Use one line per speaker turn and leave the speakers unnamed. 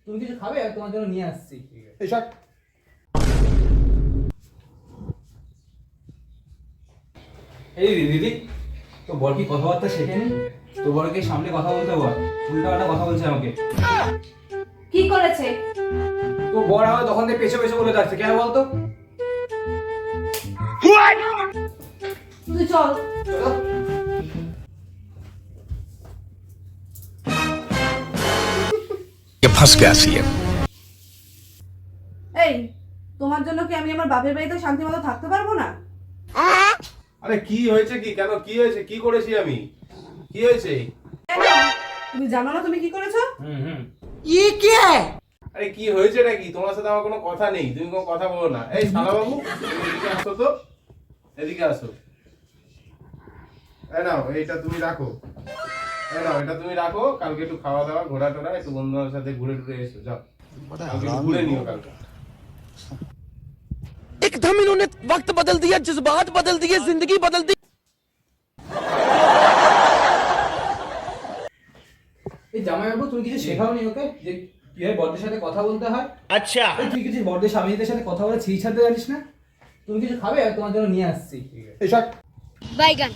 তুমি কিছু খাবে? তোমার জন্য নিয়ে আসছি।
এই শট।
এই দিদি, তো বর কি কথাবার্তা শেখেনি? তো বরকে সামনে কথা বলতে বল, উল্টাপাল্টা কথা বলছে আমাকে।
কি করেছে?
তো বর আমার তখন থেকে পেছে পেছে বলে যাচ্ছে, কেন বলতো?
তুই চল।
ये फंस गया सीएम।
এই, তোমার জন্য কি আমি আমার বাপের বাড়িতে শান্তি মতো থাকতে পারবো না?
আরে কি হয়েছে? কি কেন কি হয়েছে? কি করেছি আমি? কি হয়েছে?
কেন? তুমি জানো না তুমি কি করেছো?
হুম।
আরে কি হয়েছে নাকি? তোমার সাথে আমার কোনো কথা নেই, তুমি কোনো কথা বলো না। এই শালা বাবু, তুমি এদিকে আসো তো, এদিকে আসো। এই নাও, এইটা তুমি রাখো। এই নাও, এটা তুমি রাখো। কালকে একটু খাওয়া দাওয়া, ঘোরা টোরা, একটু বন্ধুদের সাথে ঘুরে টুরে এসো। যাও, কালকে একটু ঘুরে নিও কালকে।
एकदम इन्होंने वक्त बदल दिया, जज्बात बदल दिए, जिंदगी बदल दी।
এই জামাইবাবু, তুমি কিছু শেখাওনি ওকে যে কিভাবে বড়দের সাথে কথা বলতে হয়?
अच्छा
তুই কিছু বড়দের স্বামীদের সাথে কথা বলে ছিঁড়ি ছাড়তে জানিস না? তুমি কিছু খাবে? তোমার জন্য নিয়ে আসছি।
এই শট।
বাইগান